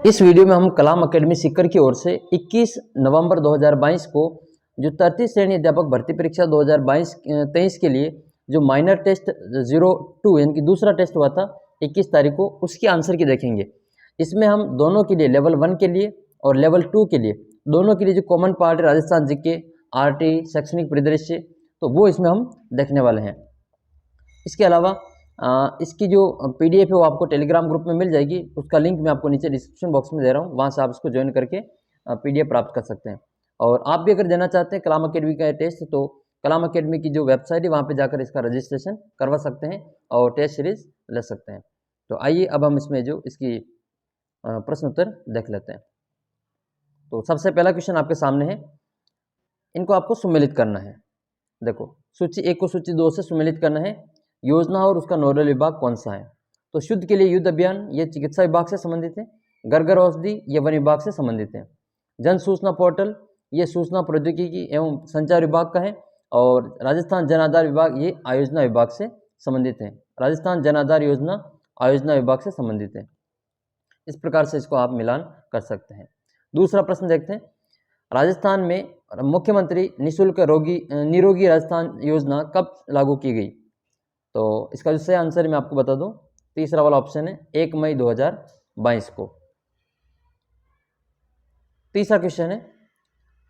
इस वीडियो में हम कलाम अकेडमी सीकर की ओर से 21 नवंबर 2022 को जो 33 श्रेणी अध्यापक भर्ती परीक्षा 2022-23 के लिए जो माइनर टेस्ट 02 यानी कि दूसरा टेस्ट हुआ था 21 तारीख को, उसकी आंसर की देखेंगे। इसमें हम दोनों के लिए लेवल 1 के लिए और लेवल 2 के लिए दोनों के लिए जो कॉमन पार्ट है राजस्थान जीके, आरटी, शैक्षणिक परिदृश्य, तो वो इसमें हम देखने वाले हैं। इसके अलावा इसकी जो पीडीएफ है वो आपको टेलीग्राम ग्रुप में मिल जाएगी। उसका लिंक मैं आपको नीचे डिस्क्रिप्शन बॉक्स में दे रहा हूँ, वहाँ से आप इसको ज्वाइन करके पीडीएफ प्राप्त कर सकते हैं। और आप भी अगर देना चाहते हैं कलाम अकेडमी का टेस्ट, तो कलाम अकेडमी की जो वेबसाइट है वहाँ पे जाकर इसका रजिस्ट्रेशन करवा सकते हैं और टेस्ट सीरीज ले सकते हैं। तो आइए अब हम इसमें जो इसकी प्रश्न उत्तर देख लेते हैं। तो सबसे पहला क्वेश्चन आपके सामने है, इनको आपको सुमेलित करना है। देखो, सूची 1 को सूची 2 से सुमेलित करना है। योजना और उसका नोडल विभाग कौन सा है? तो शुद्ध के लिए युद्ध अभियान, ये चिकित्सा विभाग से संबंधित है। घर घर औषधि, ये वन विभाग से संबंधित है। जन सूचना पोर्टल, ये सूचना प्रौद्योगिकी एवं संचार विभाग का है। और राजस्थान जन आधार विभाग, ये आयोजना विभाग से संबंधित है। राजस्थान जन आधार योजना आयोजना विभाग से संबंधित है। इस प्रकार से इसको आप मिलान कर सकते हैं। दूसरा प्रश्न देखते हैं, राजस्थान में मुख्यमंत्री निःशुल्क निरोगी राजस्थान योजना कब लागू की गई? तो इसका जो सही आंसर मैं आपको बता दूं, तीसरा वाला ऑप्शन है 1 मई 2022 को। तीसरा क्वेश्चन है,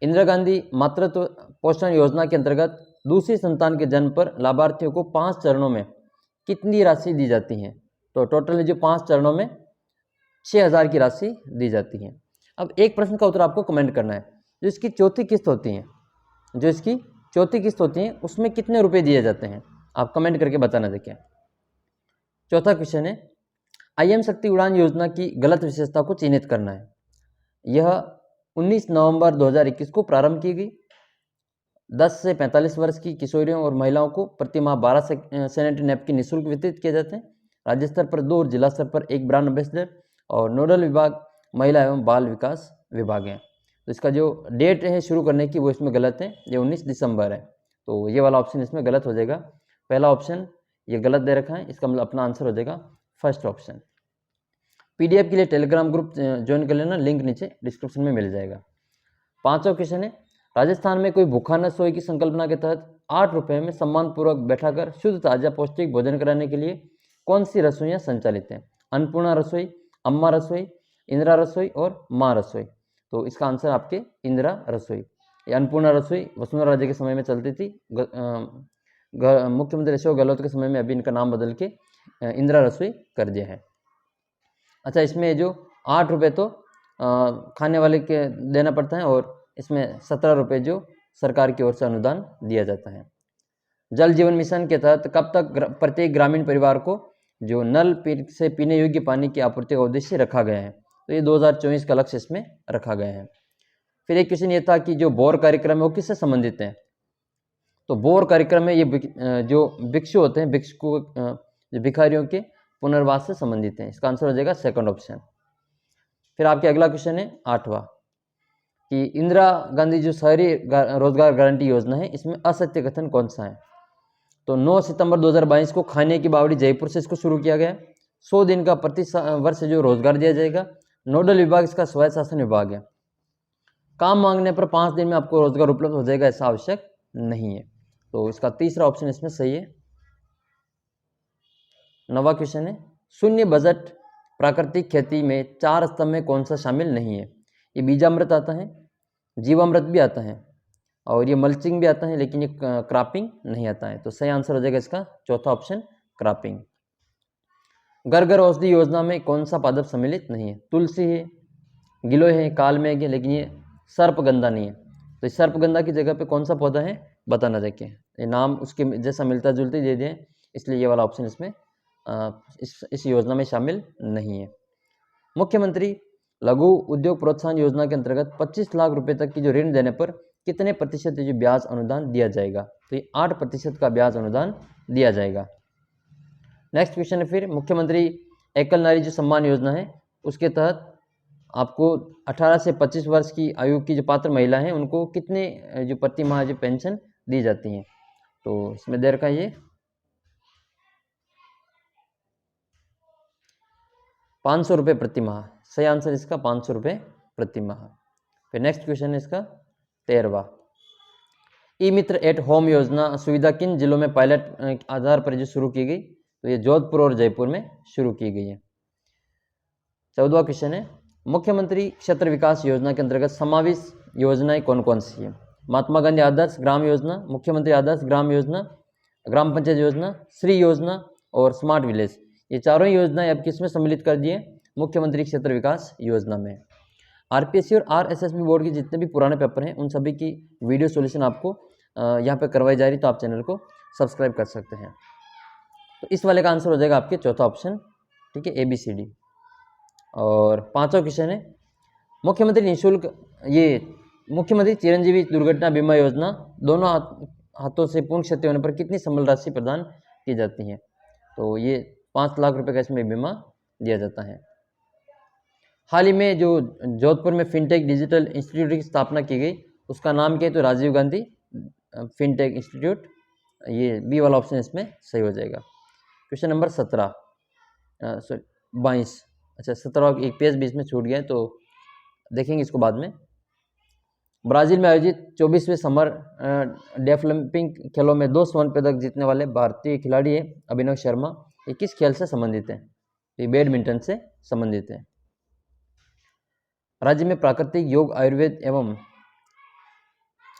इंदिरा गांधी मातृत्व पोषण योजना के अंतर्गत दूसरी संतान के जन्म पर लाभार्थियों को 5 चरणों में कितनी राशि दी जाती है? तो टोटल जो 5 चरणों में 6000 की राशि दी जाती है। अब एक प्रश्न का उत्तर आपको कमेंट करना है, जो इसकी चौथी किस्त होती है उसमें कितने रुपए दिए जाते हैं? आप कमेंट करके बताना। देखिए, चौथा क्वेश्चन है, आईएम शक्ति उड़ान योजना की गलत विशेषता को चिन्हित करना है। यह 19 नवंबर 2021 को प्रारंभ की गई। 10 से 45 वर्ष की किशोरियों और महिलाओं को प्रति माह 12 सैनिटरी नैपकिन निःशुल्क वितरित किए जाते हैं। राज्य स्तर पर 2 और जिला स्तर पर 1 ब्रांड एम्बेसडर, और नोडल विभाग महिला एवं बाल विकास विभाग है। तो इसका जो डेट है शुरू करने की वो इसमें गलत है, ये 19 दिसंबर है। तो ये वाला ऑप्शन इसमें गलत हो जाएगा। पहला ऑप्शन ये गलत दे रखा है, इसका मतलब अपना आंसर हो जाएगा फर्स्ट ऑप्शन। पीडीएफ के लिए टेलीग्राम ग्रुप ज्वाइन कर लेना, लिंक नीचे डिस्क्रिप्शन में मिल जाएगा। पांचवा क्वेश्चन है, राजस्थान में कोई भूखा न सोए की संकल्पना के तहत 8 रुपये में सम्मानपूर्वक बैठाकर शुद्ध ताजा पौष्टिक भोजन कराने के लिए कौन सी रसोइयाँ संचालित हैं? अन्नपूर्णा रसोई, अम्मा रसोई, इंदिरा रसोई और माँ रसोई। तो इसका आंसर आपके इंदिरा रसोई। ये अन्नपूर्णा रसोई वसुंधरा राजे के समय में चलती थी, मुख्यमंत्री अशोक गहलोत के समय में अभी इनका नाम बदल के इंदिरा रसोई कर दिया है। अच्छा, इसमें जो 8 रुपये तो खाने वाले के देना पड़ता है, और इसमें 17 रुपये जो सरकार की ओर से अनुदान दिया जाता है। जल जीवन मिशन के तहत कब तक प्रत्येक ग्रामीण परिवार को जो नल से पीने योग्य पानी की आपूर्ति का उद्देश्य रखा गया है? तो ये 2024 का लक्ष्य इसमें रखा गया है। फिर एक क्वेश्चन ये था कि जो बोर कार्यक्रम है वो किससे संबंधित है? तो बोर कार्यक्रम में ये जो भिक्षु होते हैं, भिक्षु जो भिखारियों के पुनर्वास से संबंधित है। इसका आंसर हो जाएगा सेकंड ऑप्शन। फिर आपके अगला क्वेश्चन है 8वां, कि इंदिरा गांधी जो शहरी रोजगार गारंटी योजना है, इसमें असत्य कथन कौन सा है? तो 9 सितंबर 2022 को खाने की बावड़ी जयपुर से इसको शुरू किया गया। 100 दिन का प्रति वर्ष जो रोजगार दिया जाएगा। नोडल विभाग इसका स्वायत्त शासन विभाग है। काम मांगने पर 5 दिन में आपको रोजगार उपलब्ध हो जाएगा, ऐसा आवश्यक नहीं है। तो इसका तीसरा ऑप्शन इसमें सही है। 9वां क्वेश्चन है, शून्य बजट प्राकृतिक खेती में 4 स्तंभ में कौन सा शामिल नहीं है? ये बीजामृत आता है, जीवामृत भी आता है, और ये मल्चिंग भी आता है, लेकिन ये क्रॉपिंग नहीं आता है। तो सही आंसर हो जाएगा इसका चौथा ऑप्शन, क्रॉपिंग। घर घर औषधि योजना में कौन सा पादप सम्मिलित नहीं है? तुलसी है, गिलोय है, कालमेघ है, लेकिन ये सर्पगंधा नहीं है। तो इस सर्पगंधा की जगह पे कौन सा पौधा है बताना। देखिए, ये नाम उसके जैसा मिलता जुलता दे दिए, इसलिए ये वाला ऑप्शन इसमें इस योजना में शामिल नहीं है। मुख्यमंत्री लघु उद्योग प्रोत्साहन योजना के अंतर्गत 25 लाख रुपए तक की जो ऋण देने पर कितने प्रतिशत जो ब्याज अनुदान दिया जाएगा? तो ये 8% का ब्याज अनुदान दिया जाएगा। नेक्स्ट क्वेश्चन है, फिर मुख्यमंत्री एकल नारी जो सम्मान योजना है, उसके तहत आपको 18 से 25 वर्ष की आयु की जो पात्र महिला हैं उनको कितने जो प्रति माह जो पेंशन दी जाती हैं? तो इसमें देर का ये 500 रुपये प्रति माह, सही आंसर इसका 500 रुपये प्रति माह। फिर नेक्स्ट क्वेश्चन है इसका 13वां, ई मित्र एट होम योजना सुविधा किन जिलों में पायलट आधार पर जो शुरू की गई? तो ये जोधपुर और जयपुर में शुरू की गई है। 14वां क्वेश्चन है, मुख्यमंत्री क्षेत्र विकास योजना के अंतर्गत समाविष्ट योजनाएं कौन कौन सी है? महात्मा गांधी आदर्श ग्राम योजना, मुख्यमंत्री आदर्श ग्राम योजना, ग्राम पंचायत योजना, श्री योजना और स्मार्ट विलेज। ये चारों योजनाएं अब किस में सम्मिलित कर दिए? मुख्यमंत्री क्षेत्र विकास योजना में। आरपीएससी और आरएसएसबी बोर्ड के जितने भी पुराने पेपर हैं उन सभी की वीडियो सॉल्यूशन आपको यहाँ पे करवाई जा रही, तो आप चैनल को सब्सक्राइब कर सकते हैं। तो इस वाले का आंसर हो जाएगा आपके चौथा ऑप्शन, ठीक है, ABCD। और 5वां क्वेश्चन है, मुख्यमंत्री निःशुल्क, ये मुख्यमंत्री चिरंजीवी दुर्घटना बीमा योजना दोनों हाथों से पूर्ण क्षति होने पर कितनी संबल राशि प्रदान की जाती है? तो ये 5 लाख रुपए का इसमें बीमा दिया जाता है। हाल ही में जो जोधपुर में फिनटेक डिजिटल इंस्टीट्यूट की स्थापना की गई उसका नाम क्या है? तो राजीव गांधी फिनटेक इंस्टीट्यूट। ये बी वाला ऑप्शन इसमें सही हो जाएगा। क्वेश्चन नंबर 22, अच्छा 17 एक पेज बीच में छूट गया है तो देखेंगे इसको बाद में। ब्राजील में आयोजित 24वें समर डेफलिम्पिक खेलों में 2 स्वर्ण पदक जीतने वाले भारतीय खिलाड़ी है अभिनव शर्मा। ये किस खेल से संबंधित है? ये बैडमिंटन से संबंधित है। राज्य में प्राकृतिक योग, आयुर्वेद एवं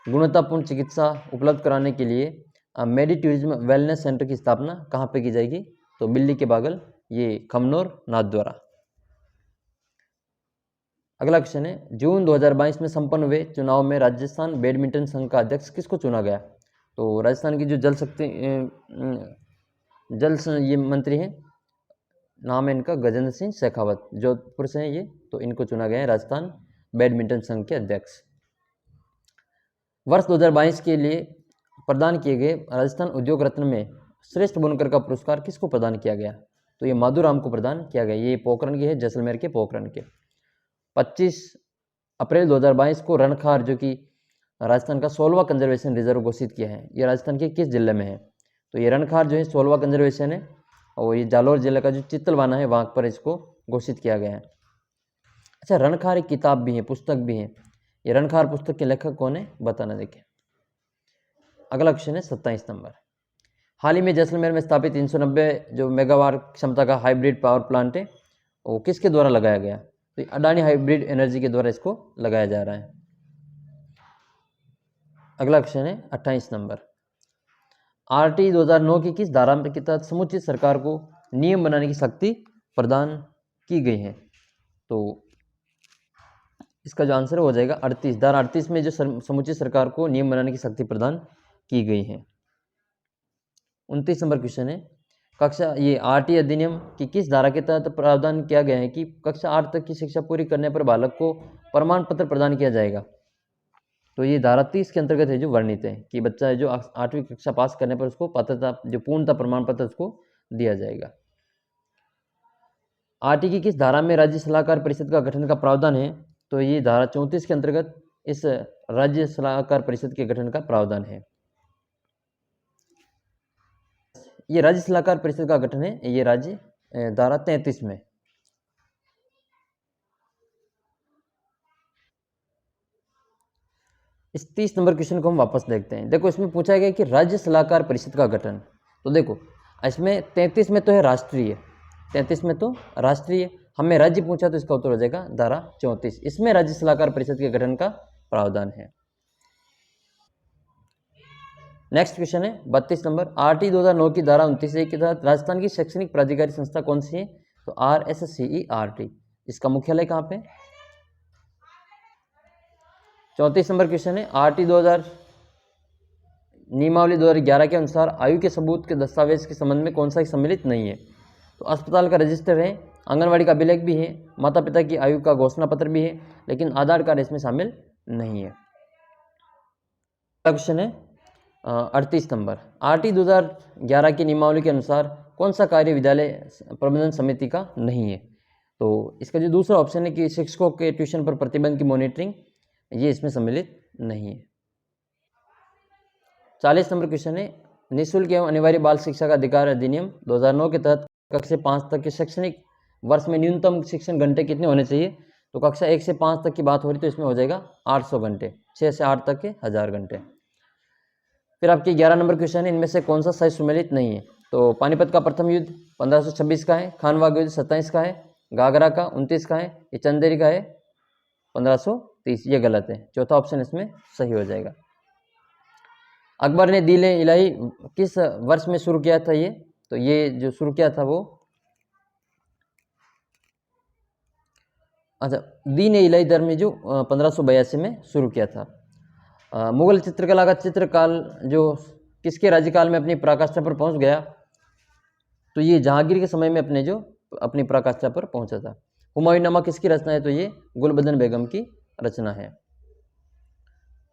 गुणवत्तापूर्ण चिकित्सा उपलब्ध कराने के लिए मेडी टूरिज्म वेलनेस सेंटर की स्थापना कहाँ पे की जाएगी? तो बिल्ली के बागल, ये खमनोर नाथद्वारा। अगला क्वेश्चन है, जून 2022 में संपन्न हुए चुनाव में राजस्थान बैडमिंटन संघ का अध्यक्ष किसको चुना गया? तो राजस्थान की जो ये मंत्री हैं, नाम है इनका गजेंद्र सिंह शेखावत, जोधपुर से हैं ये, तो इनको चुना गया है राजस्थान बैडमिंटन संघ के अध्यक्ष। वर्ष 2022 के लिए प्रदान किए गए राजस्थान उद्योग रत्न में श्रेष्ठ बुनकर का पुरस्कार किसको प्रदान किया गया? तो ये माधुराम को प्रदान किया गया। ये पोखरण के है, जैसलमेर के पोखरण के। 25 अप्रैल 2022 को रणखार, जो कि राजस्थान का 16वां कंजर्वेशन रिजर्व घोषित किया है, ये राजस्थान के किस जिले में है? तो ये रणखार जो है 16वां कंजर्वेशन है और ये जालौर जिले का जो चित्तलवाना है वहाँ पर इसको घोषित किया गया है। अच्छा, रणखार एक किताब भी है, पुस्तक भी है। ये रणखार पुस्तक के लेखक कौन है? बताना। देखिए अगला क्वेश्चन है 27 नंबर, हाल ही में जैसलमेर में स्थापित 390 जो मेगावाट क्षमता का हाइब्रिड पावर प्लांट है वो किसके द्वारा लगाया गया? तो अडानी हाइब्रिड एनर्जी के द्वारा इसको लगाया जा रहा है। अगला क्वेश्चन है 28 नंबर, RT 2009 की किस धारा के तहत समुचित सरकार को नियम बनाने की शक्ति प्रदान की गई है? तो इसका जो आंसर हो जाएगा 38, धारा 38 में जो समुचित सरकार को नियम बनाने की शक्ति प्रदान की गई है। 29 नंबर क्वेश्चन है, कक्षा ये RT अधिनियम की किस धारा के तहत प्रावधान किया गया है कि कक्षा 8 तक की शिक्षा पूरी करने पर बालक को प्रमाण पत्र प्रदान किया जाएगा? तो ये धारा 30 के अंतर्गत है जो वर्णित है कि बच्चा जो 8वीं कक्षा पास करने पर उसको पात्रता जो पूर्णता प्रमाण पत्र उसको दिया जाएगा। RT की किस धारा में राज्य सलाहकार परिषद का गठन का प्रावधान है? तो ये धारा 34 के अंतर्गत इस राज्य सलाहकार परिषद के गठन का प्रावधान है। ये राज्य सलाहकार परिषद का गठन है, ये राज्य धारा 33 में। इस 30 नंबर क्वेश्चन को हम वापस देखते हैं। देखो इसमें पूछा गया कि राज्य सलाहकार परिषद का गठन, तो देखो इसमें 33 में तो है राष्ट्रीय, 33 में तो राष्ट्रीय, हमें राज्य पूछा तो इसका उत्तर हो जाएगा धारा 34, इसमें राज्य सलाहकार परिषद के गठन का प्रावधान है। नेक्स्ट क्वेश्चन है 32 नंबर, RT 2009 की धारा 29 के तहत राजस्थान की शैक्षणिक प्राधिकारी संस्था कौन सी है? तो RSCERT, इसका मुख्यालय कहाँ पे? 34 नंबर क्वेश्चन है, RT 2000 नियमावली 2011 के अनुसार आयु के सबूत के दस्तावेज के संबंध में कौन सा सम्मिलित नहीं है? तो अस्पताल का रजिस्टर है, आंगनवाड़ी का अभिलेख भी है, माता पिता की आयु का घोषणा पत्र भी है, लेकिन आधार कार्ड इसमें शामिल नहीं है। क्वेश्चन है 38 नंबर, RT 2011 की नियमावली के अनुसार कौन सा कार्य विद्यालय प्रबंधन समिति का नहीं है? तो इसका जो दूसरा ऑप्शन है कि शिक्षकों के ट्यूशन पर प्रतिबंध की मॉनिटरिंग, ये इसमें सम्मिलित नहीं है। 40 नंबर क्वेश्चन है, निःशुल्क एवं अनिवार्य बाल शिक्षा का अधिकार अधिनियम 2009 के तहत कक्षा 5 तक के शैक्षणिक वर्ष में न्यूनतम शिक्षण घंटे कितने होने चाहिए, तो कक्षा 1 से 5 तक की बात हो रही तो इसमें हो जाएगा 800 घंटे, 6 से 8 तक के 1000 घंटे। फिर आपके 11 नंबर क्वेश्चन है, इनमें से कौन सा सही सुमेलित नहीं है, तो पानीपत का प्रथम युद्ध 1526 का है, खानवा युद्ध 27 का है, घाघरा का 29 का है, ये चंदेरी का है 1530, ये गलत है, चौथा ऑप्शन इसमें सही हो जाएगा। अकबर ने दीन इलाही किस वर्ष में शुरू किया था, ये तो ये जो शुरू किया था वो, अच्छा, दीन इलाही धर्म जो 1582 में शुरू किया था। मुगल चित्रकला का चित्रकाल जो किसके राज्यकाल में अपनी पराकाष्ठा पर पहुंच गया, तो ये जहांगीर के समय में अपनी पराकाष्ठा पर पहुंचा था। हुमायूंनामा किसकी रचना है, तो ये गुलबदन बेगम की रचना है।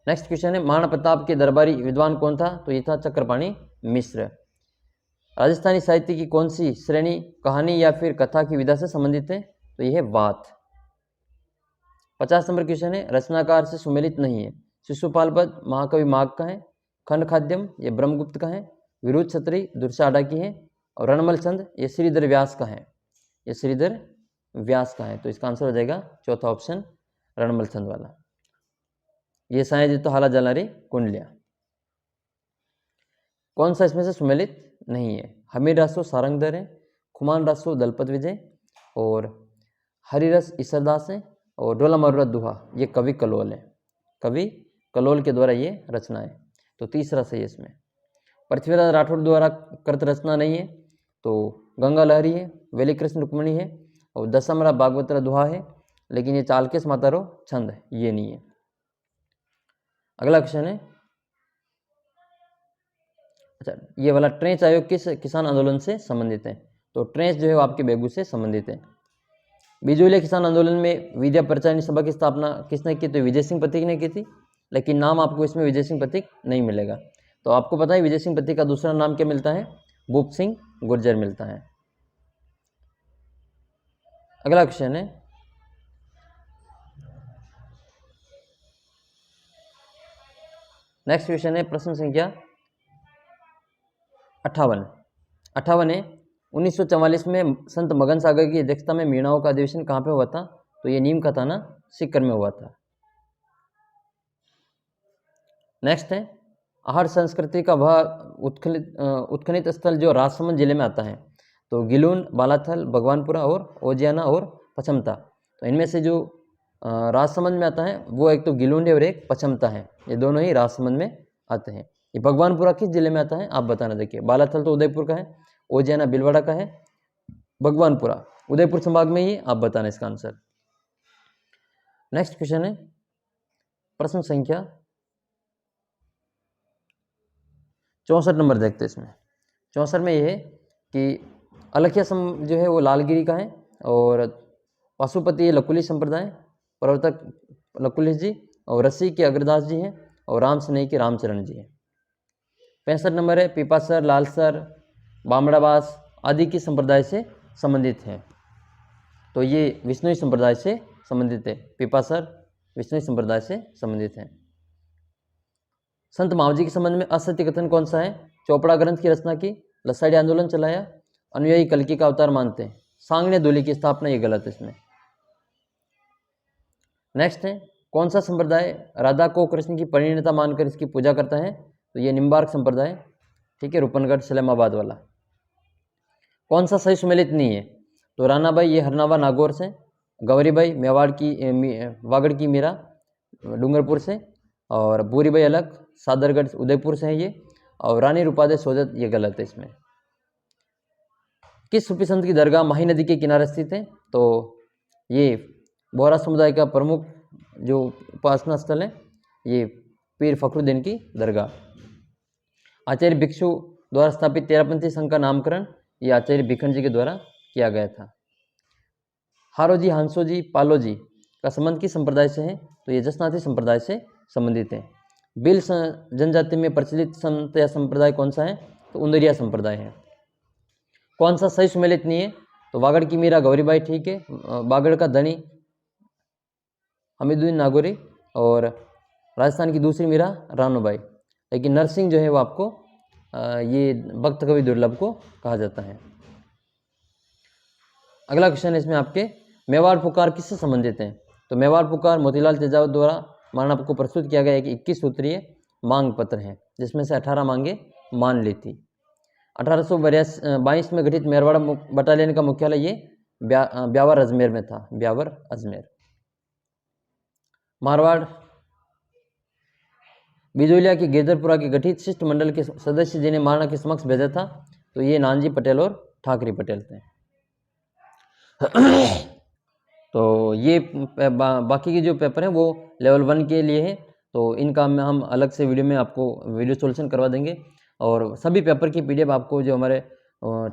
नेक्स्ट क्वेश्चन है, महाराणा प्रताप के दरबारी विद्वान कौन था, तो ये था चक्रपाणी मिश्र। राजस्थानी साहित्य की कौन सी श्रेणी कहानी या फिर कथा की विधा से संबंधित है, तो यह है वात। 50 नंबर क्वेश्चन है, रचनाकार से सुमेलित नहीं है, शिशुपाल पद महाकवि माघ का है, खंड खाद्यम ये ब्रह्मगुप्त का है, विरुद्ध छत्री दुर्साडा की है, और रणमल चंद ये श्रीधर व्यास का है, ये श्रीधर व्यास का है, तो इसका आंसर हो जाएगा चौथा ऑप्शन रणमल चंद वाला। ये साया तो हाला जलारी कुंडलिया, कौन सा इसमें से सुमेलित नहीं है, हमीर रासो सारंगधर है, खुमान रासो दलपत विजय, और हरिरस ईसरदास है, और डोला मरुआ दुहा ये कवि कलोल है, कवि कलोल के द्वारा ये रचना है, तो तीसरा सही है इसमें। पृथ्वीराज राठौड़ द्वारा कृत रचना नहीं है, तो गंगा लहरी है, वेली कृष्ण रुक्मणी है, और दशमरा भागवतरा दुहा है, लेकिन ये चालकेश मातारो छंद है, ये नहीं है। अगला क्वेश्चन है, अच्छा, ये वाला ट्रेंच आयोग किस किसान आंदोलन से संबंधित है, तो ट्रेंच जो है वो आपके बेगू से संबंधित है। बिजोलिया किसान आंदोलन में विद्या प्रचारिणी सभा की स्थापना किसने की, तो विजय सिंह पथिक ने की थी, लेकिन नाम आपको इसमें विजय सिंह पथिक नहीं मिलेगा। तो आपको पता है विजय सिंह पथिक का दूसरा नाम क्या मिलता है, भूप सिंह गुर्जर मिलता है। अगला क्वेश्चन है, नेक्स्ट क्वेश्चन है प्रश्न संख्या 58 है, 1944 में संत मगन सागर की अध्यक्षता में मीणाओं का अधिवेशन कहाँ पे हुआ था, तो ये नीम का थाना सीकर में हुआ था। नेक्स्ट है, आहड़ संस्कृति का वह उत्खनित स्थल जो राजसमंद जिले में आता है, तो गिलून, बालाथल, भगवानपुरा और ओजियाना और पचमता, तो इनमें से जो राजसमंद में आता है वो एक तो गिलून है और एक पचमता है, ये दोनों ही राजसमंद में आते हैं। ये भगवानपुरा किस जिले में आता है आप बताना। देखिए, बालाथल तो उदयपुर का है, ओजियाना भीलवाड़ा का है, भगवानपुरा उदयपुर संभाग में ही, आप बताना इसका आंसर। नेक्स्ट क्वेश्चन है प्रश्न संख्या 64 नंबर देखते हैं इसमें। 64 में ये है कि अलखिया सम जो है वो लालगिरी का है, और पशुपति लकुली संप्रदाय, प्रवर्तक लकुलिस जी, और रसी के अग्रदास जी हैं, और राम स्नेही के रामचरण जी हैं। 65 नंबर है, पीपासर, लालसर, बामड़ावास आदि की संप्रदाय से संबंधित हैं, तो ये विष्णुई संप्रदाय से संबंधित है, पीपासर विष्णुई संप्रदाय से संबंधित हैं। संत मावजी के संबंध में असत्य कथन कौन सा है, चोपड़ा ग्रंथ की रचना की, लसाड़ी आंदोलन चलाया, अनुयायी कल्कि का अवतार मानते हैं, सांगने दूली की स्थापना, ये गलत है इसमें। नेक्स्ट है, कौन सा संप्रदाय राधा को कृष्ण की परिणीता मानकर इसकी पूजा करता है, तो ये निम्बार्क संप्रदाय, ठीक है, रूपनगढ़ सलेमाबाद वाला। कौन सा सही सुमेलित नहीं है, तो रानाबाई ये हरनावा नागौर से, गौरीबाई मेवाड़ की वागड़ की मीरा डूंगरपुर से, और बूरीबाई अलग सादरगढ़ उदयपुर से है ये, और रानी रूपादे सोजत, ये गलत है इसमें। किस सूफी संत की दरगाह माही नदी के किनारे स्थित है, तो ये बोहरा समुदाय का प्रमुख जो उपासना स्थल है, ये पीर फखरुद्दीन की दरगाह। आचार्य भिक्षु द्वारा स्थापित तेरापंथी संघ का नामकरण ये आचार्य भिखंड जी के द्वारा किया गया था। हारोजी, हांसोजी, पालोजी का संबंध किस संप्रदाय से है, तो ये जसनाथी संप्रदाय से संबंधित है। बिल जनजाति में प्रचलित संत या संप्रदाय कौन सा है, तो उंदरिया संप्रदाय है। कौन सा सही सुमेलित नहीं है, तो वागड़ की मीरा गौरीबाई, ठीक है, वागड़ का धनी हमीदुद्दीन नागौरी, और राजस्थान की दूसरी मीरा रानूबाई, लेकिन नरसिंह जो है वो आपको ये भक्त कवि दुर्लभ को कहा जाता है। अगला क्वेश्चन है इसमें आपके, मेवाड़ पुकार किससे संबंधित है? तो मेवाड़ पुकार मोतीलाल तेजावत द्वारा महाराणा को प्रस्तुत किया गया एक 21 सूत्रीय मांग पत्र है, जिसमें से 18 मांगे मान ली थी। 1822 में गठित मेरवाड़ बटालियन का मुख्यालय ये ब्यावर अजमेर में था, ब्यावर अजमेर। मारवाड़ बिजोलिया की गिरधरपुरा के गठित शिष्टमंडल के सदस्य जिन्हें महाराणा के समक्ष भेजा था, तो ये नानजी पटेल और ठाकरी पटेल थे। तो ये बाकी के जो पेपर हैं वो लेवल 1 के लिए हैं, तो इनका हम अलग से वीडियो में आपको वीडियो सोल्यूशन करवा देंगे। और सभी पेपर की PDF आपको जो हमारे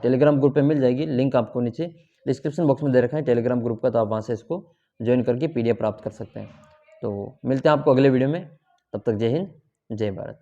टेलीग्राम ग्रुप पे मिल जाएगी, लिंक आपको नीचे डिस्क्रिप्शन बॉक्स में दे रखा है टेलीग्राम ग्रुप का, तो आप वहाँ से इसको ज्वाइन करके PDF प्राप्त कर सकते हैं। तो मिलते हैं आपको अगले वीडियो में, तब तक जय हिंद जय भारत।